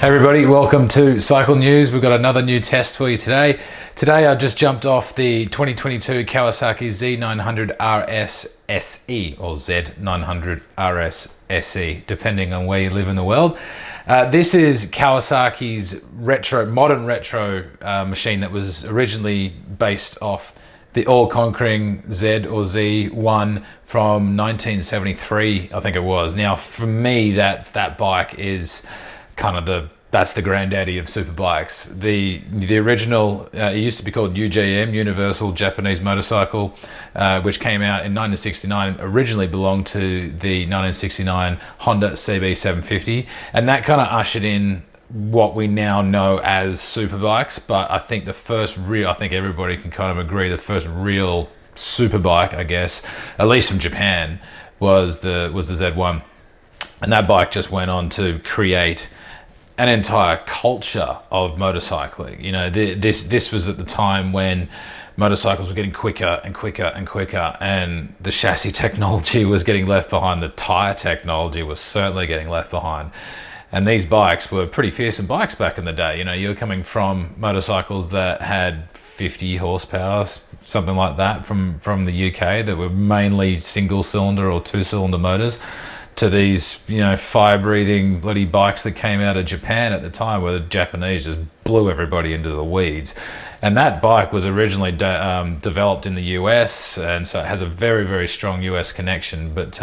Hey everybody, welcome to Cycle News. We've got another new test for you today. Today I just jumped off the 2022 Kawasaki Z900RS SE or Z900RS SE, depending on where you live in the world. This is Kawasaki's modern retro machine that was originally based off the all-conquering Z or Z1 from 1973, I think it was. Now, for me, that bike is kind of that's the granddaddy of super bikes. The original, it used to be called UJM, Universal Japanese Motorcycle, which came out in 1969, originally belonged to the 1969 Honda CB750, and that kind of ushered in what we now know as super bikes. But I think I think everybody can kind of agree, the first real super bike, I guess, at least from Japan, was the Z1. And that bike just went on to create an entire culture of motorcycling. You know, this was at the time when motorcycles were getting quicker and quicker and quicker, and the chassis technology was getting left behind. The tire technology was certainly getting left behind. And these bikes were pretty fearsome bikes back in the day. You know, you're coming from motorcycles that had 50 horsepower, something like that, from the UK, that were mainly single cylinder or two cylinder motors, to these, you know, fire-breathing bloody bikes that came out of Japan at the time, where the Japanese just blew everybody into the weeds. And that bike was originally developed in the US, and so it has a very, very strong US connection. But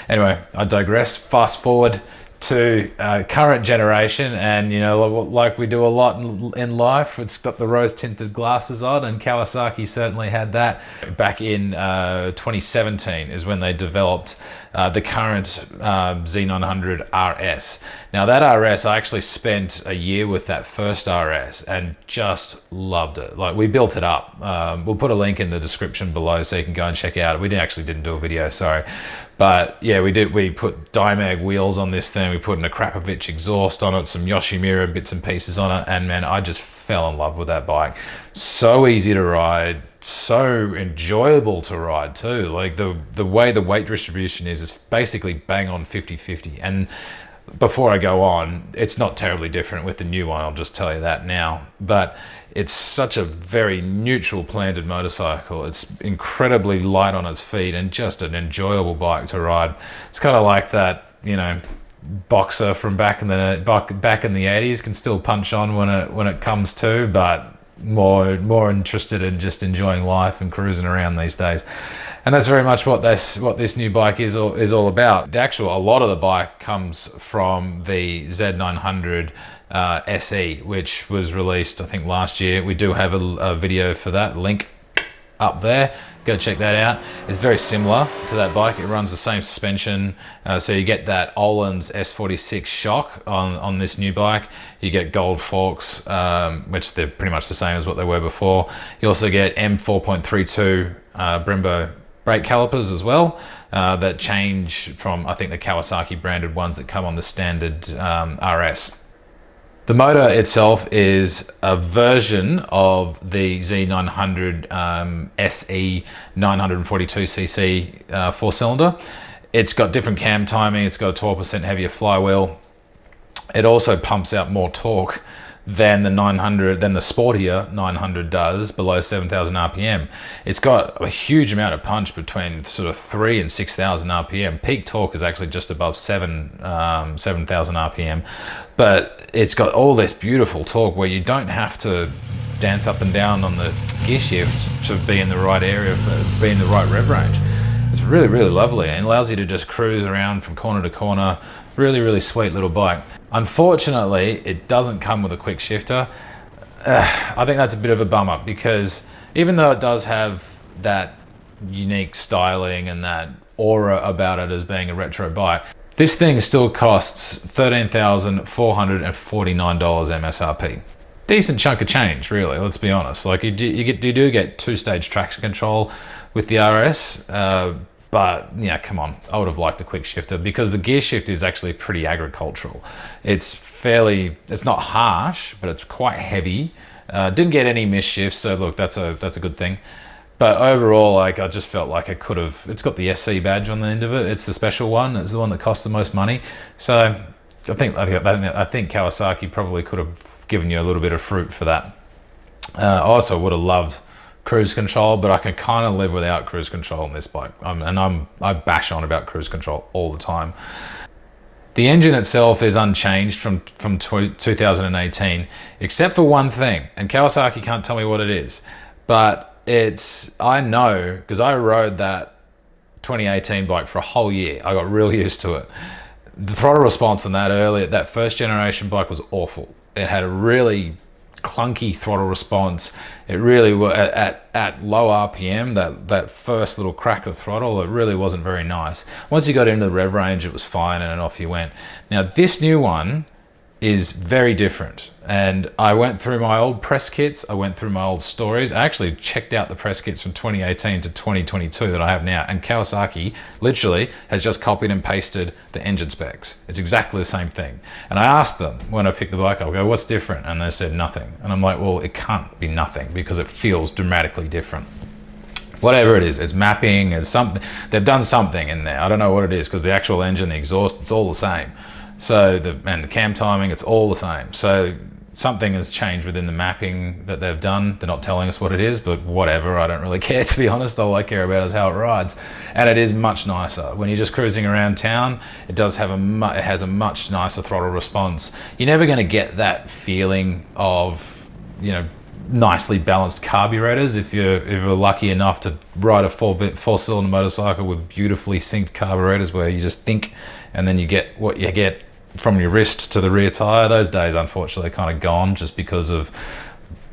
anyway, I digress. Fast forward to current generation, and you know, like we do a lot in life, it's got the rose-tinted glasses on, and Kawasaki certainly had that. Back in 2017 is when they developed the current Z900RS. Now that RS, I actually spent a year with that first RS and just loved it. Like, we built it up. We'll put a link in the description below so you can go and check it out. We didn't do a video, sorry. But yeah, we did. We put Dimag wheels on this thing. We put an Akrapovic exhaust on it, some Yoshimura bits and pieces on it, and man, I just fell in love with that bike. So easy to ride, so enjoyable to ride too. Like the way the weight distribution is basically bang on 50-50. And before I go on, it's not terribly different with the new one, I'll just tell you that now. But it's such a very neutral planted motorcycle. It's incredibly light on its feet and just an enjoyable bike to ride. It's kind of like that, you know, boxer from back in the 80s can still punch on when it comes to, but more interested in just enjoying life and cruising around these days. And that's very much what this new bike is all about. A lot of the bike comes from the Z900 SE, which was released, I think, last year. We do have a video for that, link up there. Go check that out. It's very similar to that bike. It runs the same suspension, so you get that Öhlins S46 shock on this new bike. You get gold forks, which they're pretty much the same as what they were before. You also get M4.32 Brembo brake calipers as well, that change from, I think, the Kawasaki branded ones that come on the standard RS. The motor itself is a version of the Z900 SE 942cc four-cylinder. It's got different cam timing. It's got a 12% heavier flywheel. It also pumps out more torque than the sportier 900 does, below 7,000 RPM. It's got a huge amount of punch between sort of 3,000 and 6,000 RPM. Peak torque is actually just above 7,000 RPM, but it's got all this beautiful torque where you don't have to dance up and down on the gear shift to be in the right area, be in the right rev range. It's really, really lovely, and allows you to just cruise around from corner to corner. Really, really sweet little bike. Unfortunately, it doesn't come with a quick shifter. I think that's a bit of a bummer, because even though it does have that unique styling and that aura about it as being a retro bike, this thing still costs $13,449 MSRP. Decent chunk of change, really, let's be honest. Like, you do get two-stage traction control with the RS, but yeah, come on, I would have liked a quick shifter, because the gear shift is actually pretty agricultural. It's not harsh, but it's quite heavy. Didn't get any miss shifts, so look, that's a good thing. But overall, like, I just felt like it's got the SC badge on the end of it. It's the special one. It's the one that costs the most money. So I think Kawasaki probably could have given you a little bit of fruit for that. I also would have loved cruise control, but I can kind of live without cruise control on this bike. I bash on about cruise control all the time. The engine itself is unchanged from 2018, except for one thing, and Kawasaki can't tell me what it is, but I know because I rode that 2018 bike for a whole year. I got real used to it. The throttle response on that first generation bike was awful. It had a really clunky throttle response. It really was at low RPM, that first little crack of throttle, it really wasn't very nice. Once you got into the rev range, it was fine, and off you went. Now this new one is very different, and I went through my old press kits, I went through my old stories. I actually checked out the press kits from 2018 to 2022 that I have now, and Kawasaki literally has just copied and pasted the engine specs. It's exactly the same thing. And I asked them when I picked the bike up, I go, what's different? And they said nothing. And I'm like, well, it can't be nothing because it feels dramatically different. Whatever it is, it's mapping, it's something, they've done something in there. I don't know what it is, because the actual engine, the exhaust, it's all the same. So and the cam timing, it's all the same. So something has changed within the mapping that they've done. They're not telling us what it is, but whatever, I don't really care, to be honest. All I care about is how it rides. And it is much nicer. When you're just cruising around town, it has a much nicer throttle response. You're never gonna get that feeling of, nicely balanced carburetors if you're lucky enough to ride a four-cylinder motorcycle with beautifully synced carburetors where you just think and then you get what you get from your wrist to the rear tire. Those days, unfortunately, are kind of gone just because of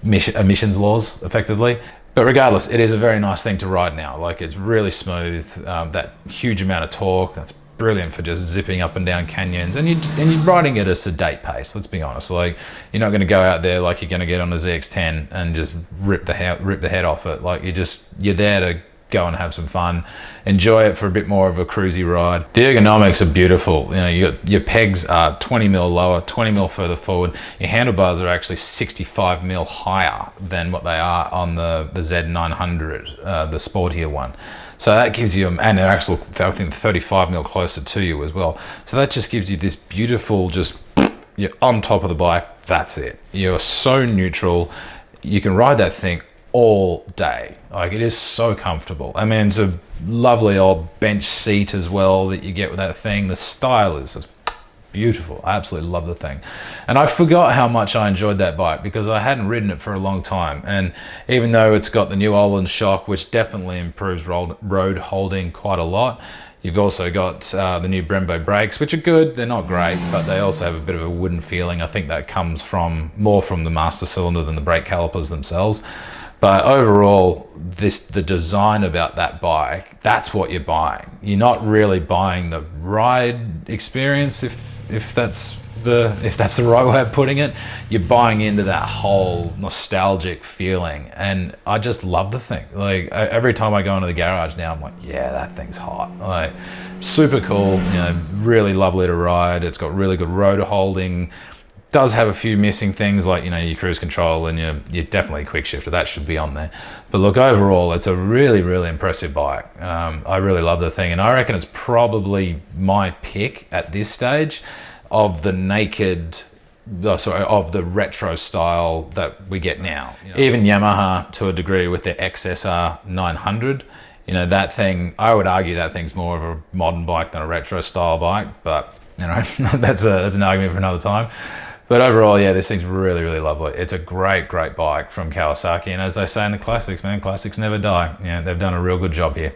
emissions laws, effectively. But regardless, it is a very nice thing to ride now. Like, it's really smooth, that huge amount of torque. That's brilliant for just zipping up and down canyons, and you're riding at a sedate pace. Let's be honest. Like, you're not going to go out there like you're going to get on a ZX10 and just rip the head off it. Like, you're there to go and have some fun, enjoy it for a bit more of a cruisy ride. The ergonomics are beautiful. Your pegs are 20 mil lower, 20 mil further forward. Your handlebars are actually 65 mil higher than what they are on the Z900, the sportier one. So that gives you, and they're actually, I think, 35 mil closer to you as well. So that just gives you this beautiful, you're on top of the bike, that's it. You're so neutral. You can ride that thing all day. Like, it is so comfortable. I mean, it's a lovely old bench seat as well that you get with that thing. The style is just beautiful. I absolutely love the thing. And I forgot how much I enjoyed that bike because I hadn't ridden it for a long time. And even though it's got the new Öhlins shock, which definitely improves road holding quite a lot, you've also got the new Brembo brakes, which are good. They're not great, but they also have a bit of a wooden feeling. I think that comes more from the master cylinder than the brake calipers themselves. But overall, the design about that bike, that's what you're buying. You're not really buying the ride experience, if that's the right way of putting it. You're buying into that whole nostalgic feeling, and I just love the thing. Like, every time I go into the garage now, I'm like, yeah, that thing's hot. Like, super cool, really lovely to ride. It's got really good road holding. Does have a few missing things like, your cruise control and your definitely quick shifter. That should be on there. But look, overall, it's a really, really impressive bike. I really love the thing, and I reckon it's probably my pick at this stage of the of the retro style that we get now. Even Yamaha, to a degree, with their XSR 900, that thing, I would argue that thing's more of a modern bike than a retro style bike, but that's an argument for another time. But overall, yeah, this thing's really, really lovely. It's a great, great bike from Kawasaki. And as they say in the classics, man, classics never die. They've done a real good job here.